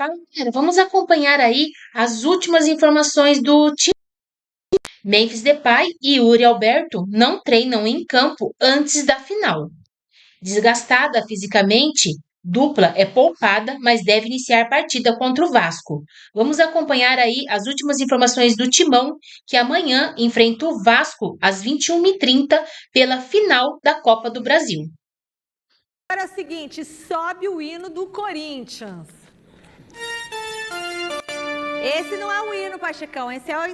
Fala, galera, vamos acompanhar aí as últimas informações do time. Memphis Depay e Yuri Alberto não treinam em campo antes da final. Desgastada fisicamente, dupla é poupada, mas deve iniciar partida contra o Vasco. Vamos acompanhar aí as últimas informações do Timão, que amanhã enfrenta o Vasco às 21h30 pela final da Copa do Brasil. Agora é o seguinte, sobe o hino do Corinthians. Esse não é o hino, Pachecão, esse é o a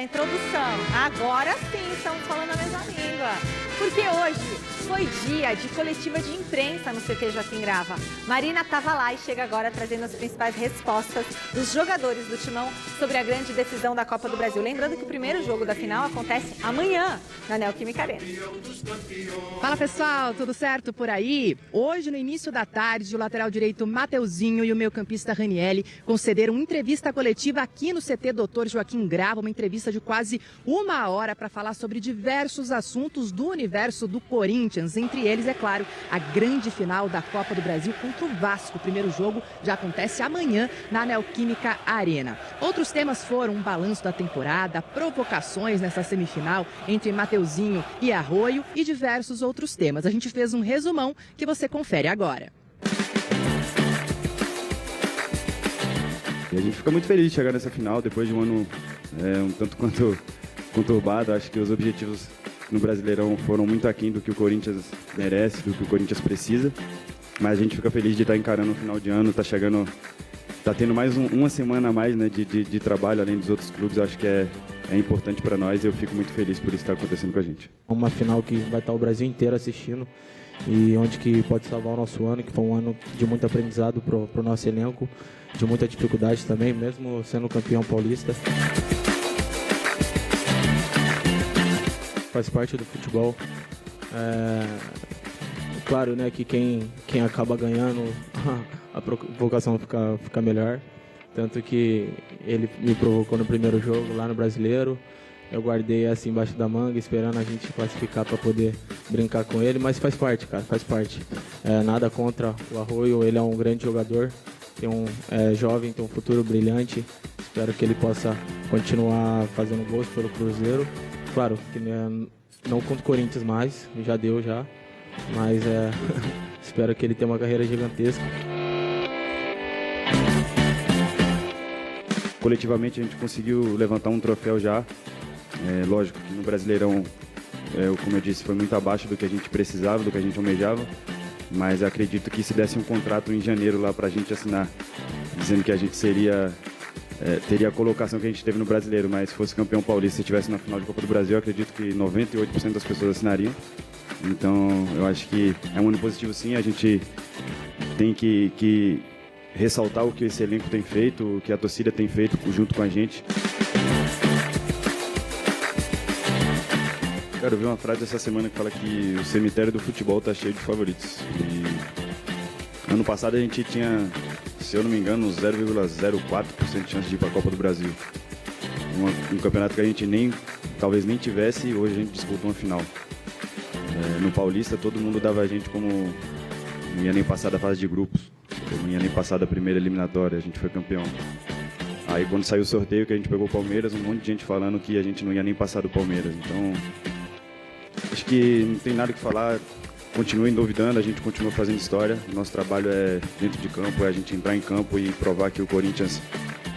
introdução. Agora sim, estamos falando a mesma língua. Porque hoje foi dia de coletiva de imprensa no CT Joaquim Grava. Marina estava lá e chega agora trazendo as principais respostas dos jogadores do Timão sobre a grande decisão da Copa do Brasil. Lembrando que o primeiro jogo da final acontece amanhã na Neoquímica Arena. Fala pessoal, tudo certo por aí? Hoje, no início da tarde, o lateral direito Mateuzinho e o meio-campista Ranielli concederam entrevista coletiva aqui no CT Dr. Joaquim Grava, uma entrevista de quase 1 hora para falar sobre diversos assuntos do universo do Corinthians. Entre eles, é claro, a grande final da Copa do Brasil contra o Vasco. O primeiro jogo já acontece amanhã na Neoquímica Arena. Outros temas foram um balanço da temporada, provocações nessa semifinal entre Mateuzinho e Arroio e diversos outros temas. A gente fez um resumão que você confere agora. E a gente fica muito feliz de chegar nessa final, depois de um ano um tanto quanto conturbado. Acho que os objetivos no Brasileirão foram muito aquém do que o Corinthians merece, do que o Corinthians precisa. Mas a gente fica feliz de estar encarando o final de ano, tá tendo mais uma semana a mais, né, de trabalho, além dos outros clubes. Acho que é importante para nós e eu fico muito feliz por isso estar acontecendo com a gente. Uma final que vai estar o Brasil inteiro assistindo e onde que pode salvar o nosso ano, que foi um ano de muito aprendizado para o nosso elenco, de muita dificuldade também, mesmo sendo campeão paulista. Faz parte do futebol. Claro, né, que quem acaba ganhando, a provocação fica melhor. Tanto que ele me provocou no primeiro jogo lá no Brasileiro. Eu guardei essa embaixo da manga, esperando a gente classificar para poder brincar com ele. Mas faz parte, cara, faz parte. Nada contra o Arroio, ele é um grande jogador. Jovem, tem um futuro brilhante. Espero que ele possa continuar fazendo gols pelo Cruzeiro. Claro, que não contra o Corinthians mais, já deu já. Mas espero que ele tenha uma carreira gigantesca. Coletivamente a gente conseguiu levantar um troféu já. Lógico que no Brasileirão, como eu disse, foi muito abaixo do que a gente precisava, do que a gente almejava. Mas acredito que se desse um contrato em janeiro lá pra gente assinar, dizendo que a gente teria a colocação que a gente teve no Brasileiro, mas se fosse campeão paulista e estivesse na final de Copa do Brasil, eu acredito que 98% das pessoas assinariam. Então eu acho que é um ano positivo sim, a gente tem que ressaltar o que esse elenco tem feito, o que a torcida tem feito junto com a gente. Cara, eu vi uma frase essa semana que fala que o cemitério do futebol tá cheio de favoritos. E ano passado a gente tinha, se eu não me engano, 0,04% de chance de ir para a Copa do Brasil. Um campeonato que a gente talvez nem tivesse, e hoje a gente disputou uma final. No Paulista todo mundo dava a gente como não ia nem passar da fase de grupos, não ia nem passar da primeira eliminatória, a gente foi campeão. Aí quando saiu o sorteio que a gente pegou o Palmeiras, um monte de gente falando que a gente não ia nem passar do Palmeiras. Então, acho que não tem nada o que falar, continuem duvidando, a gente continua fazendo história. Nosso trabalho é dentro de campo, é a gente entrar em campo e provar que o Corinthians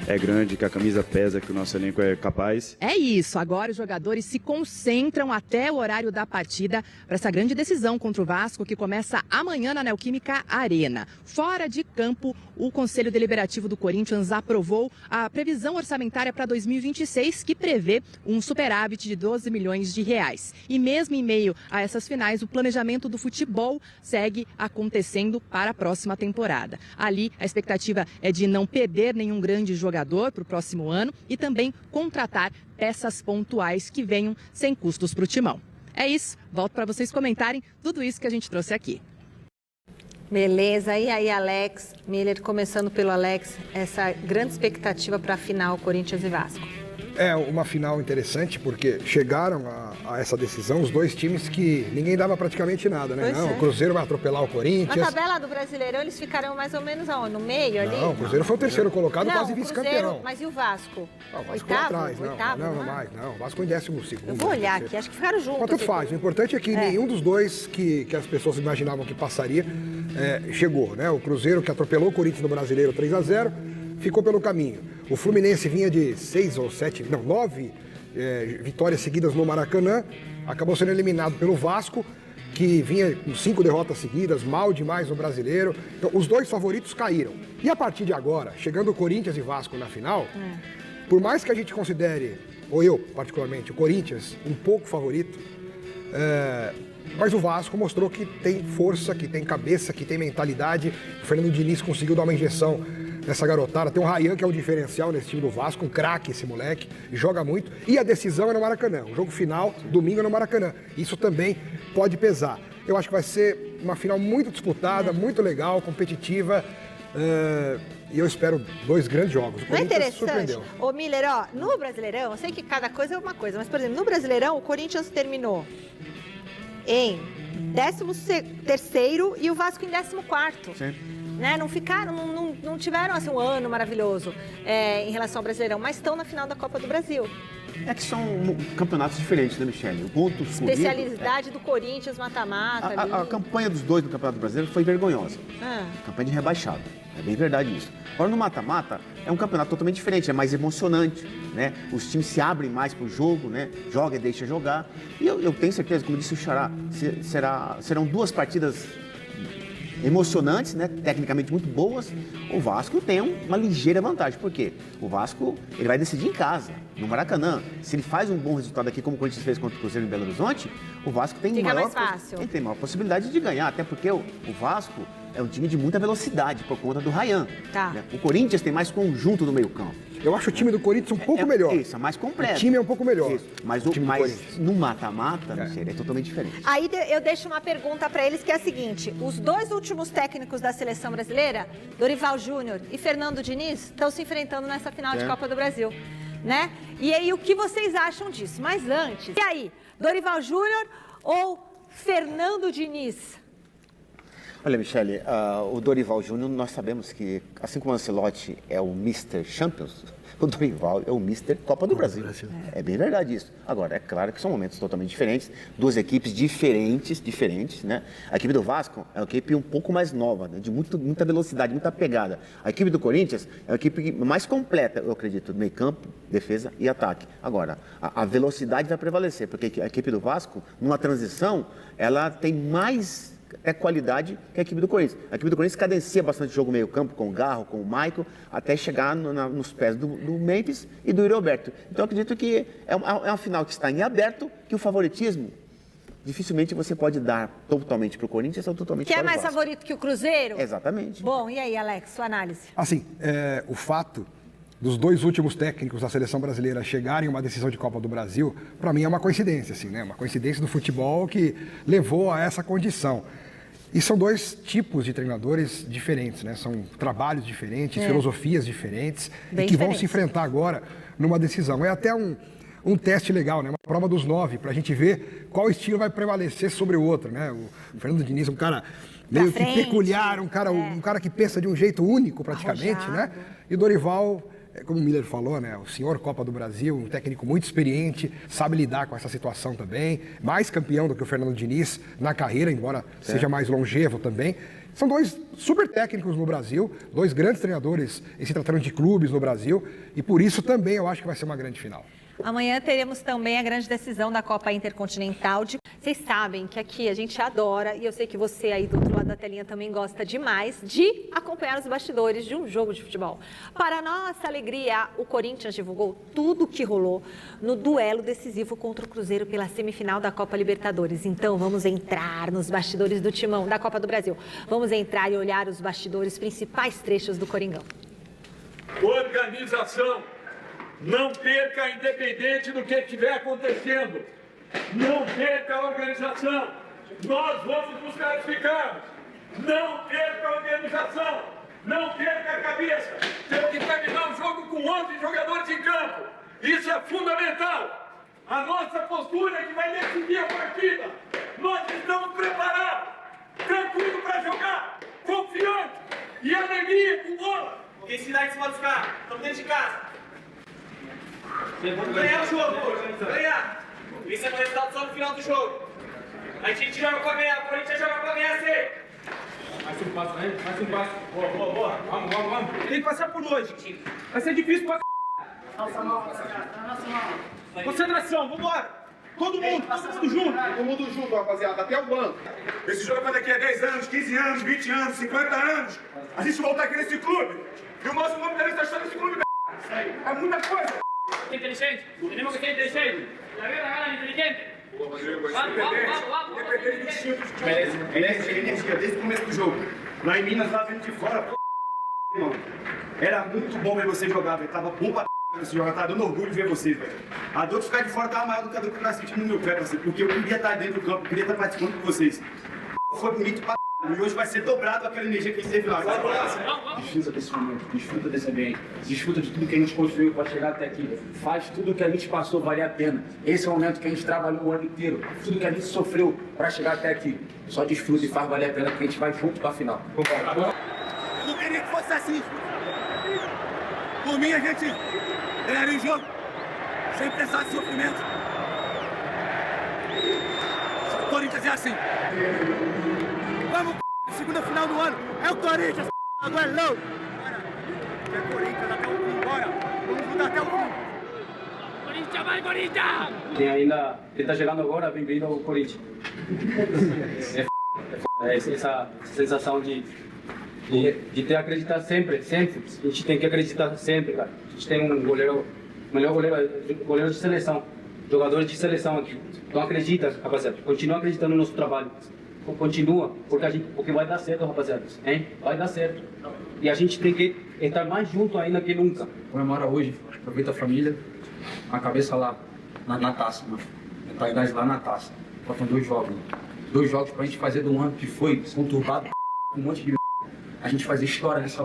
é grande, que a camisa pesa, que o nosso elenco é capaz. É isso, agora os jogadores se concentram até o horário da partida para essa grande decisão contra o Vasco, que começa amanhã na Neoquímica Arena. Fora de campo, o Conselho Deliberativo do Corinthians aprovou a previsão orçamentária para 2026, que prevê um superávit de 12 milhões de reais. E mesmo em meio a essas finais, o planejamento do futebol segue acontecendo para a próxima temporada. Ali, a expectativa é de não perder nenhum grande jogador para o próximo ano e também contratar peças pontuais que venham sem custos para o Timão. É isso, volto para vocês comentarem tudo isso que a gente trouxe aqui. Beleza, e aí Alex Miller, começando pelo Alex, essa grande expectativa para a final Corinthians e Vasco. É uma final interessante, porque chegaram a essa decisão os dois times que ninguém dava praticamente nada, né? Não, o Cruzeiro vai atropelar o Corinthians. Na tabela do Brasileirão, eles ficaram mais ou menos aonde? No meio ali? Não, o Cruzeiro foi o terceiro colocado, quase o vice-campeão. Cruzeiro, mas e o Vasco? Não, o Vasco Oitavo? lá atrás, Oitavo, não mais. Não, o Vasco em 12º. Eu vou olhar aqui, acho que ficaram juntos. Tanto faz, o importante é que nenhum dos dois que as pessoas imaginavam que passaria chegou, né? O Cruzeiro, que atropelou o Corinthians no Brasileiro 3-0, ficou pelo caminho. O Fluminense vinha de 9 vitórias seguidas no Maracanã, acabou sendo eliminado pelo Vasco, que vinha com 5 derrotas seguidas, mal demais no Brasileiro. Então, os dois favoritos caíram. E a partir de agora, chegando o Corinthians e Vasco na final, por mais que a gente considere, ou eu particularmente, o Corinthians um pouco favorito, mas o Vasco mostrou que tem força, que tem cabeça, que tem mentalidade. O Fernando Diniz conseguiu dar uma injeção nessa garotada. Tem o Ryan, que é o diferencial nesse time do Vasco, um craque esse moleque, joga muito. E a decisão é no Maracanã. O jogo final, domingo, é no Maracanã. Isso também pode pesar. Eu acho que vai ser uma final muito disputada, muito legal, competitiva. E eu espero 2 grandes jogos. O Não é interessante? surpreendeu. Ô Miller, no Brasileirão, eu sei que cada coisa é uma coisa, mas, por exemplo, no Brasileirão, o Corinthians terminou em 13º e o Vasco em 14º. Sim. Né? Não tiveram assim, um ano maravilhoso em relação ao Brasileirão, mas estão na final da Copa do Brasil. É que são campeonatos diferentes, né, Michele? O ponto Especialidade do Corinthians, mata-mata. A campanha dos dois no Campeonato Brasileiro foi vergonhosa. Campanha de rebaixado. É bem verdade isso. Agora, no mata-mata, é um campeonato totalmente diferente, é mais emocionante, né? Os times se abrem mais pro jogo, né? Joga e deixa jogar. E eu tenho certeza, como disse o Xará, serão 2 partidas emocionantes, né? Tecnicamente muito boas. O Vasco tem uma ligeira vantagem. Por quê? O Vasco ele vai decidir em casa, no Maracanã. Se ele faz um bom resultado aqui, como o Corinthians fez contra o Cruzeiro em Belo Horizonte, o Vasco tem mais fácil. Ele tem maior possibilidade de ganhar, até porque o Vasco é um time de muita velocidade por conta do Ryan. Tá. Né? O Corinthians tem mais conjunto no meio-campo. Eu acho o time do Corinthians um pouco melhor. Isso, é mais completo. O time é um pouco melhor. Isso. Mas no mata-mata, é totalmente diferente. Aí eu deixo uma pergunta para eles que é a seguinte: os 2 últimos técnicos da seleção brasileira, Dorival Júnior e Fernando Diniz, estão se enfrentando nessa final de Copa do Brasil, né? E aí, o que vocês acham disso? Mas antes, e aí, Dorival Júnior ou Fernando Diniz? Olha, Michele, o Dorival Júnior, nós sabemos que, assim como o Ancelotti é o Mr. Champions, o Dorival é o Mr. Copa do Brasil. É bem verdade isso. Agora, é claro que são momentos totalmente diferentes, 2 equipes diferentes, né? A equipe do Vasco é uma equipe um pouco mais nova, né? De muita velocidade, muita pegada. A equipe do Corinthians é uma equipe mais completa, eu acredito, meio campo, defesa e ataque. Agora, a velocidade vai prevalecer, porque a equipe do Vasco, numa transição, ela tem mais qualidade que a equipe do Corinthians. A equipe do Corinthians cadencia bastante o jogo meio campo, com o Garro, com o Michael, até chegar nos pés do Memphis e do Yuri Alberto. Então, eu acredito que é uma final que está em aberto, que o favoritismo dificilmente você pode dar totalmente para o Corinthians ou totalmente para o Vasco. Que é mais favorito que o Cruzeiro? Exatamente. Bom, e aí, Alex, sua análise? Assim, o fato dos 2 últimos técnicos da seleção brasileira chegarem a uma decisão de Copa do Brasil, para mim é uma coincidência, assim, né? Uma coincidência do futebol que levou a essa condição. E são 2 tipos de treinadores diferentes, né? São trabalhos diferentes, filosofias diferentes, Bem e que vão diferentes. se enfrentar agora numa decisão. É até um teste legal, né? Uma prova dos 9, para a gente ver qual estilo vai prevalecer sobre o outro, né? O Fernando Diniz, um cara meio que peculiar, um cara que pensa de um jeito único praticamente, né? E o Dorival, como o Miller falou, né? O senhor Copa do Brasil, um técnico muito experiente, sabe lidar com essa situação também, mais campeão do que o Fernando Diniz na carreira, embora seja mais longevo também. São 2 super técnicos no Brasil, 2 grandes treinadores em se tratando de clubes no Brasil, e por isso também eu acho que vai ser uma grande final. Amanhã teremos também a grande decisão da Copa Intercontinental. Vocês sabem que aqui a gente adora, e eu sei que você aí do outro lado da telinha também gosta demais, de acompanhar os bastidores de um jogo de futebol. Para nossa alegria, o Corinthians divulgou tudo o que rolou no duelo decisivo contra o Cruzeiro pela semifinal da Copa Libertadores. Então vamos entrar nos bastidores do timão da Copa do Brasil. Vamos entrar e olhar os bastidores, principais trechos do Coringão. Organização. Não perca, independente do que estiver acontecendo. Não perca a organização. Nós vamos nos classificar. Não perca a organização. Não perca a cabeça. Temos que terminar o jogo com 11 jogadores em campo. Isso é fundamental. A nossa postura é que vai decidir a partida. Nós estamos preparados, tranquilo para jogar, confiante e alegria com bola. Quem se dá em cima dos caras, estamos dentro de casa. Vamos ganhar o jogo hoje, ganhar. Isso é o resultado só no final do jogo. A gente joga pra ganhar, a Corinthians joga pra ganhar sempre. Mais um passo, né? Mais um passo. Boa. Vamos. Tem que passar por hoje. Vai ser difícil pra c****. Nossa mão. Concentração, vambora. Todo mundo junto. Todo mundo junto, rapaziada, até o banco. Esse jogo vai daqui a 10 anos, 15 anos, 20 anos, 50 anos. A gente voltar aqui nesse clube. E o nosso nome deve estar achando esse clube, é muita coisa. Inteligente. Tenemos que ser inteligentes. La guerra gana inteligente. Merece energia desde o começo do jogo. Lá em Minas, lá vendo de fora, irmão. Era muito bom ver você jogar, velho. Tava bom pra você jogar, tava dando orgulho de ver vocês, velho. A dor de ficar de fora tava maior do que a dor que eu tava sentindo no meu pé, parceiro. Porque eu queria estar dentro do campo, eu queria estar participando com vocês. Foi bonito pra e hoje vai ser dobrado aquela energia que a gente teve lá. Desfruta desse momento, desfruta desse ambiente, desfruta de tudo que a gente construiu para chegar até aqui. Faz tudo que a gente passou valer a pena. Esse é o momento que a gente trabalhou o ano inteiro, tudo que a gente sofreu para chegar até aqui. Só desfruta e faz valer a pena, porque a gente vai junto para a final. Eu não queria que fosse assim. Por mim, a gente ganharia o jogo, sem precisar de sofrimento. O Corinthians é assim. Vamos, segunda final do ano. É o Corinthians, agora é louco. É Corinthians até o fim, bora. Vamos lutar até o fim. Corinthians, vai Corinthians! Quem ainda está chegando agora, bem-vindo ao Corinthians. É essa sensação de ter que acreditar sempre. A gente tem que acreditar sempre, cara. A gente tem um goleiro, melhor goleiro de seleção, jogadores de seleção aqui. Então acredita, rapaziada. Continua acreditando no nosso trabalho. Continua, porque vai dar certo, rapaziada. Hein? Vai dar certo. E a gente tem que estar mais junto ainda que nunca. Comemora hoje, aproveita a família, a cabeça lá, na taça, mano. Mentalidade lá na taça. Faltam 2 jogos, mano. 2 jogos pra gente fazer do ano que foi conturbado, um monte de a gente fazer história nessa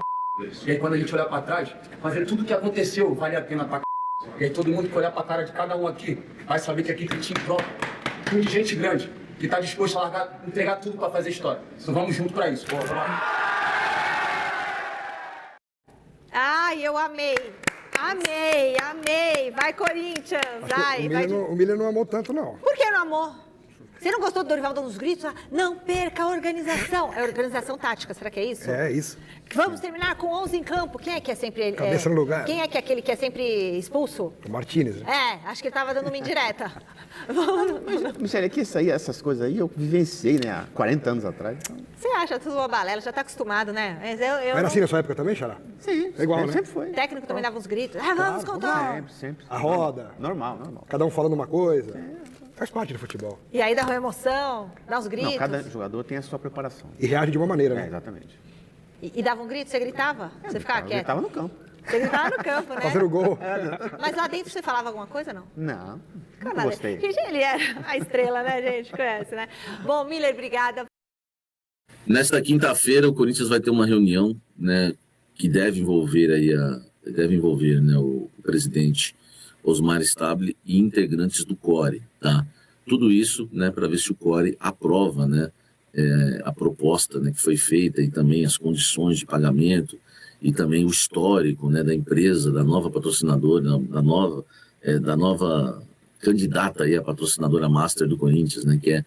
E aí quando a gente olhar pra trás, fazer tudo o que aconteceu, vale a pena pra E aí todo mundo que olhar pra cara de cada um aqui, vai saber que aqui tem time próprio, time de gente grande, que tá disposto a largar, entregar tudo pra fazer história. Então vamos junto pra isso. Vamos lá. Ai, eu amei. Amei. Vai, Corinthians. Ai, o Miller não amou tanto, não. Por que não amou? Você não gostou do Dorival dando uns gritos? Não perca a organização. É organização tática, será que é isso? É isso. Vamos terminar com 11 em campo. Quem é que é sempre... Cabeça no lugar. Quem é que é aquele que é sempre expulso? O Martínez. Né? Acho que ele tava dando uma indireta. Michele, é que essas coisas aí eu vivenciei, né, há 40 anos atrás. Então... Você acha tudo uma balela, já tá acostumado, né? Mas Era assim na sua época também, Xará? Sim. É igual, né? Sempre foi. O técnico também dava uns gritos. Vamos com tudo. Sempre. A roda. Normal. Cada um falando uma coisa. Faz parte do futebol. E aí dá uma emoção, dá uns gritos. Não, cada jogador tem a sua preparação. E reage de uma maneira, né? Exatamente. E dava um grito, você gritava? Você ficava quieto? Eu gritava no campo. Você gritava no campo, né? Fazendo gol. Mas lá dentro você falava alguma coisa, não? Não gostei. Porque ele era a estrela, né, gente? Conhece, né? Bom, Miller, obrigada. Nesta quinta-feira, o Corinthians vai ter uma reunião, né, que deve envolver né, o presidente Osmar Stable e integrantes do CORE, tá? Tudo isso, né, para ver se o CORE aprova, né, a proposta, né, que foi feita e também as condições de pagamento e também o histórico, né, da empresa, da nova patrocinadora, da nova candidata aí a patrocinadora master do Corinthians, né, que é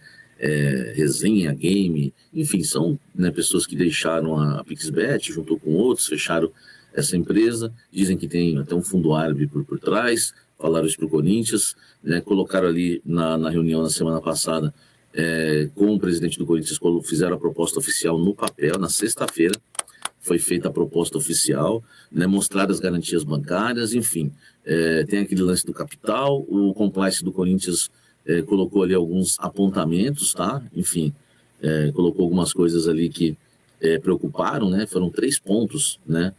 Resenha Game, enfim, são, né, pessoas que deixaram a PixBet, juntou com outros, fecharam essa empresa, dizem que tem até um fundo árabe por trás, falaram isso para o Corinthians, né, colocaram ali na reunião na semana passada com o presidente do Corinthians, fizeram a proposta oficial no papel, na sexta-feira, foi feita a proposta oficial, né, mostradas as garantias bancárias, enfim, tem aquele lance do capital, o compliance do Corinthians colocou ali alguns apontamentos, tá? Enfim, colocou algumas coisas ali que preocuparam, né? Foram 3 pontos, né?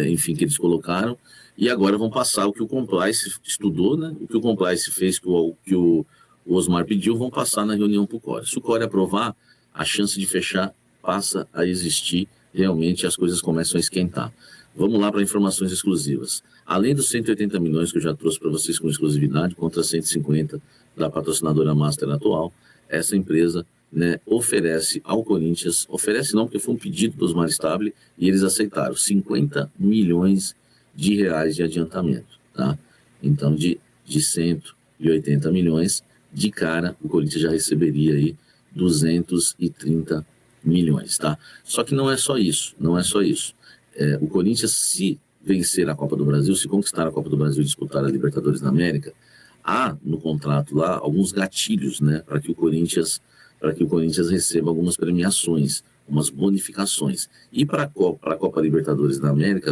Enfim, que eles colocaram, e agora vão passar o que o compliance estudou, né? O que o compliance fez, que o Osmar pediu, vão passar na reunião para o CORE. Se o CORE aprovar, a chance de fechar passa a existir realmente as coisas começam a esquentar. Vamos lá para informações exclusivas. Além dos 180 milhões que eu já trouxe para vocês com exclusividade, contra 150 da patrocinadora Master atual, essa empresa, né, oferece ao Corinthians, oferece não, porque foi um pedido dos Osmar Stabile e eles aceitaram 50 milhões de reais de adiantamento, tá? Então, de 180 milhões, de cara, o Corinthians já receberia aí 230 milhões, tá? Só que não é só isso, não é só isso. O Corinthians, se vencer a Copa do Brasil, se conquistar a Copa do Brasil e disputar a Libertadores da América, há no contrato lá alguns gatilhos, né, para que o Corinthians receba algumas premiações, umas bonificações. E para a Copa Libertadores da América,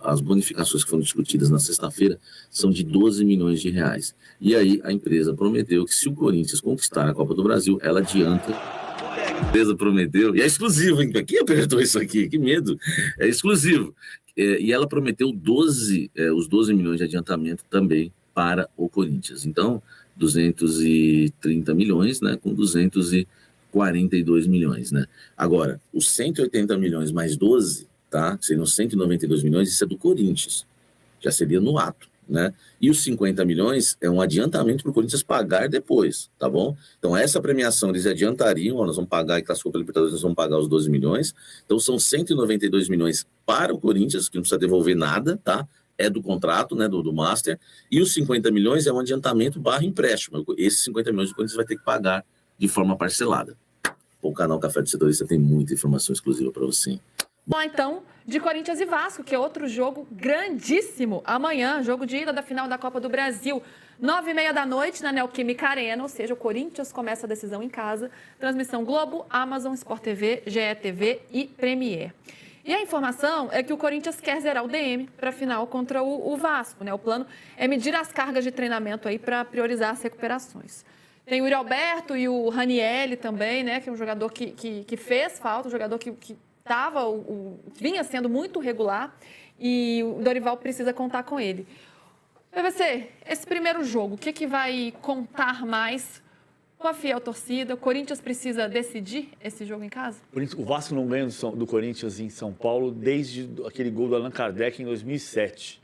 as bonificações que foram discutidas na sexta-feira são de 12 milhões de reais. E aí a empresa prometeu que se o Corinthians conquistar a Copa do Brasil, ela adianta. A empresa prometeu, e é exclusivo, hein? Quem apertou isso aqui? Que medo! É exclusivo. E ela prometeu os 12 milhões de adiantamento também para o Corinthians. Então, 230 milhões, né, com 242 milhões, né? Agora, os 180 milhões mais 12, tá? Seriam 192 milhões, isso é do Corinthians. Já seria no ato, né? E os 50 milhões é um adiantamento para o Corinthians pagar depois, tá bom? Então, essa premiação eles adiantariam, ó, nós vamos pagar, e classificou pela Libertadores, nós vamos pagar os 12 milhões. Então, são 192 milhões para o Corinthians, que não precisa devolver nada, tá? É do contrato, né, do Master, e os 50 milhões é um adiantamento / empréstimo. Esses 50 milhões o Corinthians vai ter que pagar de forma parcelada. O canal Café do Setorista tem muita informação exclusiva para você. Bom, então, de Corinthians e Vasco, que é outro jogo grandíssimo. Amanhã, jogo de ida da final da Copa do Brasil, 9h30 da noite, na Neoquímica Arena, ou seja, o Corinthians começa a decisão em casa. Transmissão Globo, Amazon, Sport TV, GE TV e Premiere. E a informação é que o Corinthians quer zerar o DM para a final contra o Vasco, né? O plano é medir as cargas de treinamento aí para priorizar as recuperações. Tem o Yuri Alberto e o Ranieri também, né? Que é um jogador que fez falta, um jogador que vinha sendo muito regular e o Dorival precisa contar com ele. PVC, esse primeiro jogo, o que vai contar mais com a fiel torcida? O Corinthians precisa decidir esse jogo em casa? O Vasco não ganha do Corinthians em São Paulo desde aquele gol do Allan Kardec em 2007.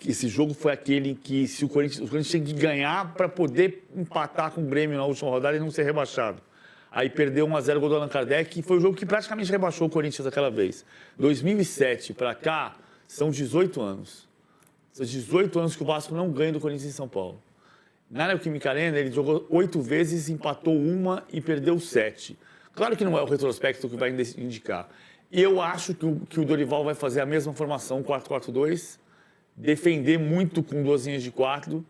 Esse jogo foi aquele em que o Corinthians tinha que ganhar para poder empatar com o Grêmio na última rodada e não ser rebaixado. Aí perdeu 1-0 o gol do Allan Kardec, que foi o jogo que praticamente rebaixou o Corinthians aquela vez. 2007 para cá, são 18 anos. São 18 anos que o Vasco não ganha do Corinthians em São Paulo. Na Neoquímica Arena, ele jogou 8 vezes, empatou 1 e perdeu 7. Claro que não é o retrospecto que vai indicar. E eu acho que o Dorival vai fazer a mesma formação, 4-4-2, defender muito com 2 linhas de 4,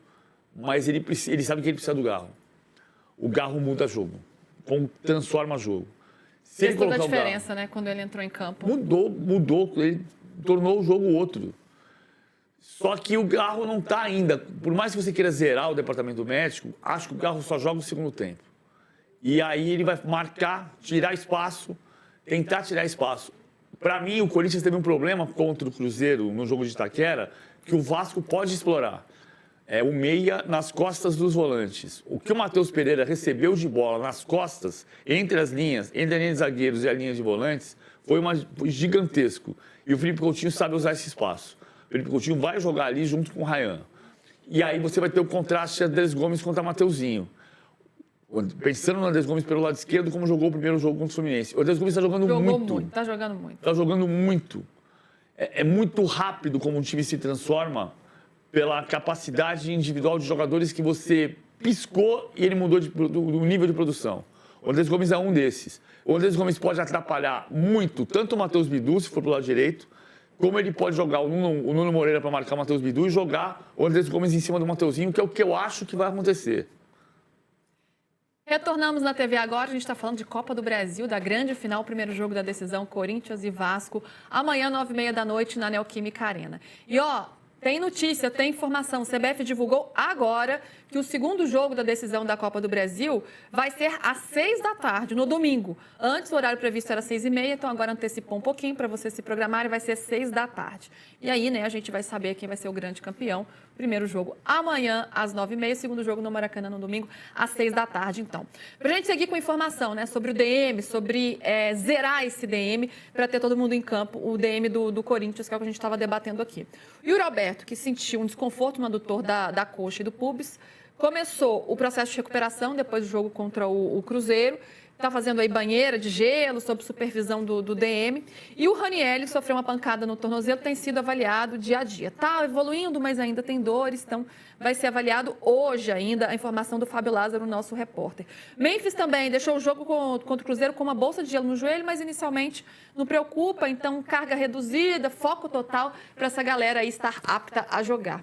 mas ele sabe que ele precisa do Garro. O Garro muda jogo, transforma jogo. Se ele colocar a diferença, né, quando ele entrou em campo. Mudou, ele tornou o jogo outro. Só que o Garro não está ainda. Por mais que você queira zerar o departamento médico, acho que o Garro só joga o segundo tempo. E aí ele vai marcar, tirar espaço, tentar tirar espaço. Para mim, o Corinthians teve um problema contra o Cruzeiro no jogo de Itaquera, que o Vasco pode explorar. É o meia nas costas dos volantes. O que o Matheus Pereira recebeu de bola nas costas, entre a linha de zagueiros e a linha de volantes, foi gigantesco. E o Felipe Coutinho sabe usar esse espaço. O Felipe Coutinho vai jogar ali junto com o Ryan. E aí você vai ter o contraste de Andrés Gomes contra Mateuzinho. Pensando no Andrés Gomes pelo lado esquerdo, como jogou o primeiro jogo contra o Fluminense. O Andrés Gomes está jogando muito. Está jogando muito. Está jogando muito. É muito rápido como um time se transforma pela capacidade individual de jogadores que você piscou e ele mudou do nível de produção. O Andrés Gomes é um desses. O Andrés Gomes pode atrapalhar muito, tanto o Matheus Bidu, se for pro lado direito, como ele pode jogar o Nuno Moreira para marcar o Matheus Bidu e jogar o Andrés Gomes em cima do Mateuzinho, que é o que eu acho que vai acontecer. Retornamos na TV agora, a gente está falando de Copa do Brasil, da grande final, primeiro jogo da decisão, Corinthians e Vasco, amanhã, 9h30 da noite, na Neoquímica Arena. E Tem notícia, tem informação. O CBF divulgou agora que o segundo jogo da decisão da Copa do Brasil vai ser às 6 da tarde, no domingo. Antes, o horário previsto era 6h30, então agora antecipou um pouquinho para você se programar e vai ser 6 da tarde. E aí, né, a gente vai saber quem vai ser o grande campeão. Primeiro jogo amanhã, às 9h30, segundo jogo no Maracanã, no domingo, às 6 da tarde, então. Para a gente seguir com informação, né, sobre o DM, sobre zerar esse DM, para ter todo mundo em campo, o DM do Corinthians, que é o que a gente estava debatendo aqui. E o Alberto, que sentiu um desconforto no adutor da coxa e do pubis, começou o processo de recuperação depois do jogo contra o Cruzeiro. Está fazendo aí banheira de gelo, sob supervisão do DM. E o Ranieri sofreu uma pancada no tornozelo, tem sido avaliado dia a dia. Está evoluindo, mas ainda tem dores, então vai ser avaliado hoje ainda. A informação do Fábio Lázaro, nosso repórter. Memphis também deixou o jogo contra o Cruzeiro com uma bolsa de gelo no joelho, mas inicialmente não preocupa, então carga reduzida, foco total para essa galera aí estar apta a jogar.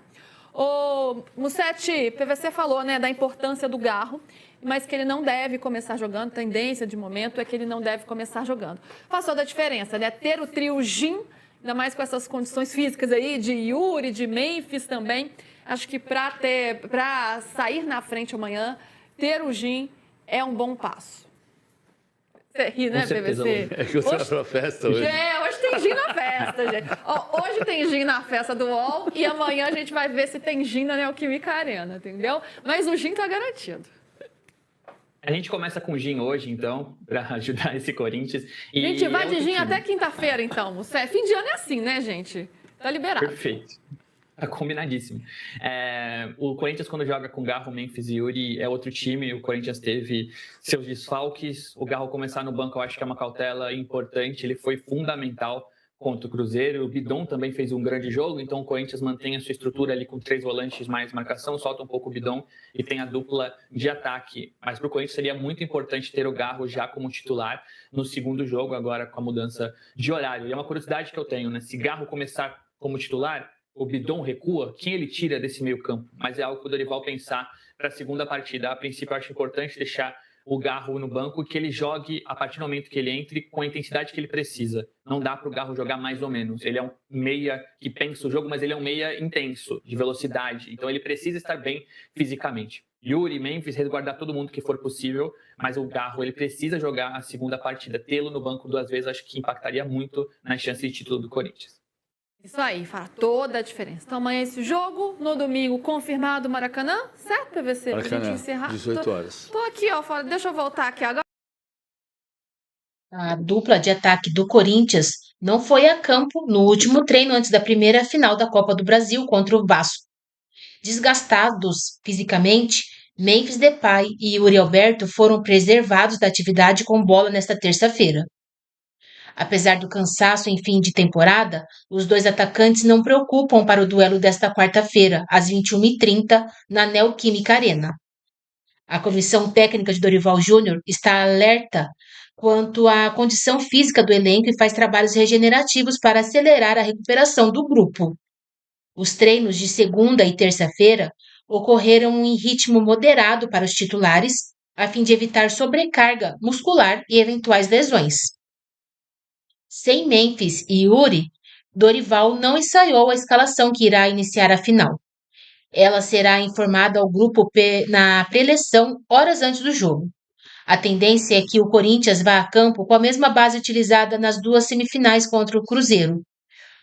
O Musetti, PVC falou, né, da importância do Garro, mas que ele não deve começar jogando. Tendência de momento é que ele não deve começar jogando. Faz toda a diferença, né? Ter o trio Gin, ainda mais com essas condições físicas aí, de Yuri, de Memphis também. Acho que para sair na frente amanhã, ter o Gin é um bom passo. Você ri, né, PVC? É que você vai pra festa hoje. Hoje tem gin na festa, gente. Ó, hoje tem gin na festa do UOL e amanhã a gente vai ver se tem gin na Neoquímica Arena, entendeu? Mas o gin tá garantido. A gente começa com gin hoje, então, para ajudar esse Corinthians. A gente vai de gin até quinta-feira, então. Fim de ano é assim, né, gente? Tá liberado. Perfeito. Tá combinadíssimo. O Corinthians, quando joga com Garro, Memphis e Yuri, é outro time. O Corinthians teve seus desfalques. O Garro começar no banco, eu acho que é uma cautela importante. Ele foi fundamental contra o Cruzeiro. O Bidon também fez um grande jogo, então o Corinthians mantém a sua estrutura ali com 3 volantes mais marcação, solta um pouco o Bidon e tem a dupla de ataque. Mas para o Corinthians seria muito importante ter o Garro já como titular no segundo jogo, agora com a mudança de horário. E é uma curiosidade que eu tenho, né? Se Garro começar como titular, o Bidon recua, quem ele tira desse meio campo? Mas é algo que o Dorival pensar para a segunda partida. A princípio, eu acho importante deixar o Garro no banco e que ele jogue, a partir do momento que ele entre, com a intensidade que ele precisa. Não dá para o Garro jogar mais ou menos. Ele é um meia que pensa o jogo, mas ele é um meia intenso, de velocidade. Então ele precisa estar bem fisicamente. Yuri, Memphis, resguardar todo mundo que for possível, mas o Garro ele precisa jogar a segunda partida. Tê-lo no banco 2 vezes, acho que impactaria muito nas chances de título do Corinthians. Isso aí, faz toda a diferença. Então amanhã esse jogo, no domingo confirmado Maracanã, certo, PVC? Maracanã, pra gente encerrar. 18 horas. Tô aqui, ó, fora. Deixa eu voltar aqui agora. A dupla de ataque do Corinthians não foi a campo no último treino antes da primeira final da Copa do Brasil contra o Vasco. Desgastados fisicamente, Memphis Depay e Yuri Alberto foram preservados da atividade com bola nesta terça-feira. Apesar do cansaço em fim de temporada, os dois atacantes não preocupam para o duelo desta quarta-feira, às 21h30, na Neoquímica Arena. A comissão técnica de Dorival Júnior está alerta quanto à condição física do elenco e faz trabalhos regenerativos para acelerar a recuperação do grupo. Os treinos de segunda e terça-feira ocorreram em ritmo moderado para os titulares, a fim de evitar sobrecarga muscular e eventuais lesões. Sem Memphis e Yuri, Dorival não ensaiou a escalação que irá iniciar a final. Ela será informada ao grupo na preleção horas antes do jogo. A tendência é que o Corinthians vá a campo com a mesma base utilizada nas 2 semifinais contra o Cruzeiro.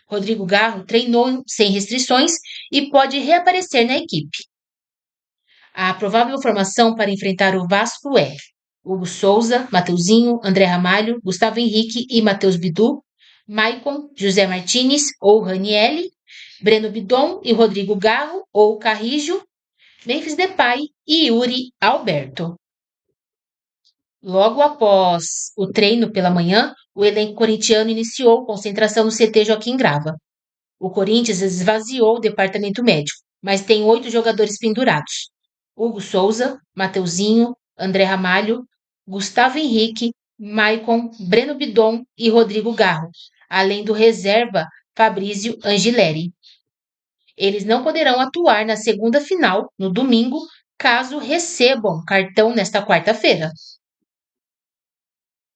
Rodrigo Garro treinou sem restrições e pode reaparecer na equipe. A provável formação para enfrentar o Vasco é Hugo Souza, Mateuzinho, André Ramalho, Gustavo Henrique e Matheus Bidu, Maicon, José Martínez ou Ranieri, Breno Bidon e Rodrigo Garro ou Carrijo, Memphis Depay e Yuri Alberto. Logo após o treino pela manhã, o elenco corintiano iniciou concentração no CT Joaquim Grava. O Corinthians esvaziou o departamento médico, mas tem 8 jogadores pendurados. Hugo Souza, Mateuzinho, André Ramalho, Gustavo Henrique, Maicon, Breno Bidon e Rodrigo Garro, além do reserva Fabrício Angileri. Eles não poderão atuar na segunda final, no domingo, caso recebam cartão nesta quarta-feira.